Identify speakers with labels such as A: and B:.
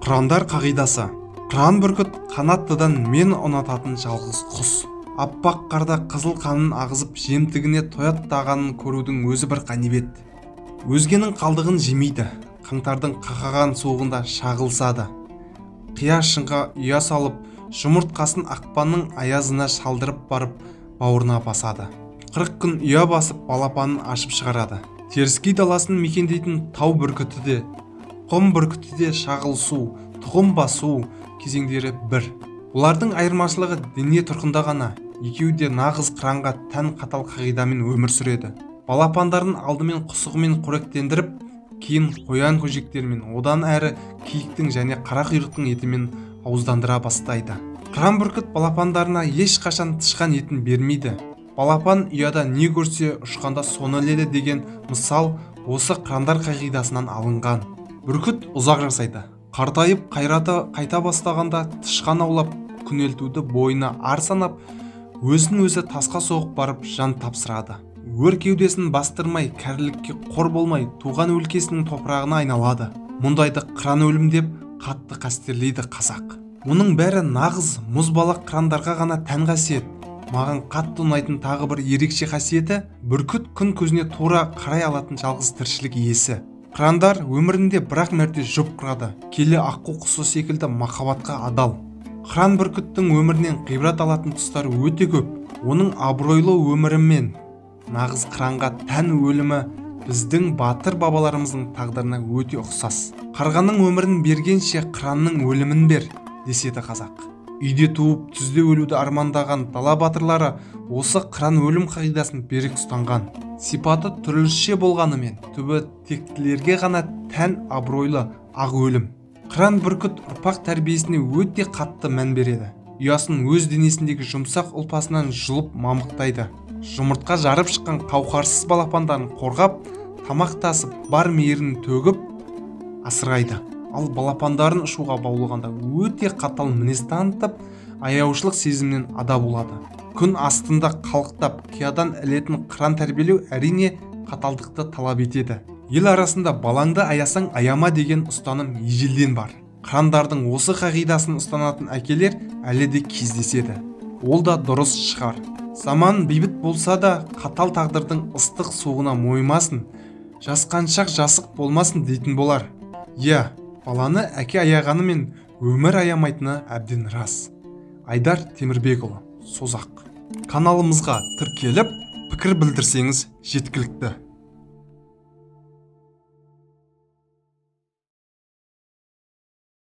A: Қырандар қағидасы. Қыран бүркіт қанаттыдан мен ұнататын жалғыз құс. Аппақ қарда қызыл қанын ағызып жемтігіне тояттағанын көрудің өзі бір қанибет. Өзгенің қалдығын жемейді, қаңтардың қақаған суығында шағылсады. Қия шыңға ұя салып, жұмыртқасын ақпанның аязына шалдырып барып бауырына басады. 40 күн ұя басып балапанын ашып шығарады. Теріскей даласын мекендейтін тау бүркіті де, құм бүркіті де шағылсу, тұқым басу кезеңдері бір. Олардың айырмашылығы дене тұрқында ғана. Екеуі де нағыз қыранға тән қатал қағидамен өмір сүреді. Балапандарын алдымен құсығымен қоректендіріп, кейін қоян көжектермен, одан әрі киіктің және қара құйрықтың етімен ауыздандыра бастайды. Қыран бүркіт балапандарына ешқашан тышқан етін бермейді. Балапан ұяда не көрсе ұшқанда соны іледі деген мысал осы қырандар қағидасынан алынған. Бүркіт ұзақ жасайды. Қартайып қайраты қайта бастағанда тышқан аулап күнелтуді бойына ар санап, өзін өзі тасқа соғып барып жан тапсырады. Өр кеудесін бастырмай, кәрілікке қор болмай, туған өлкесінің топырағына айналады. Мұндайды қыран өлім деп қатты қастерлейді қазақ. Мұның бәрі нағыз мұзбалақ қырандарға ғана тән қасиет. Маған қатты ұнайтын тағы бір ерекше қасиеті, бүркіт күн көзіне тура қарай алатын жалғыз тіршілік иесі. Қырандар өмірінде бірақ мәрте жұп құрады. Келі аққу құсы секілді махаббатқа адал. Қыран бүркіттің өмірінен ғибрат алатын тұстары өте көп. Оның абыройлы өмірі мен нағыз қыранға тән өлімі біздің батыр бабаларымыздың тағдырына өте ұқсас. Қарғаның өмірін бергенше қыранның өлімін бер, деседі қазақ. Үйде туып, түзде өлуді армандаған дала батырлары осы қыран өлім қағидасын берік ұстанған. Сипаты түрліше болғанымен, түбі тектілерге ғана тән абыройлы ақ өлім. Қыран бүркіт ұрпақ тәрбиесіне өте қатты мән береді. Ұясын өз денесіндегі жұмсақ ұлпасынан жұлып мамықтайды. Жұмыртқа жарып шыққан қауқарсыз балапандарын қорғап, тамақтасып, бар мейірін төгіп асырайды. Ал балапандарын ұшуға баулығанда өте қатал мінез танытып, аяушылық сезімнен ада болады. Күн астында қалықтап, қиядан ілетін қыран тәрбиелеу әрине қаталдықты талап етеді. Ел арасында балаңды аясаң аяма деген ұстаным ежелден бар. Қырандардың осы қағидасын ұстанатын әкелер әлі де кездеседі. Ол да дұрыс шығар. Заман бейбіт болса да, қатал тағдырдың ыстық суығына мойымасын, жасқаншақ жасық болмасын дейтін болар. Иә, баланы әке аяғанымен өмір аямайтыны әбден рас. Айдар Темірбекұлы, Созақ. Каналымызға тіркеліп, пікір білдірсеңіз жеткілікті.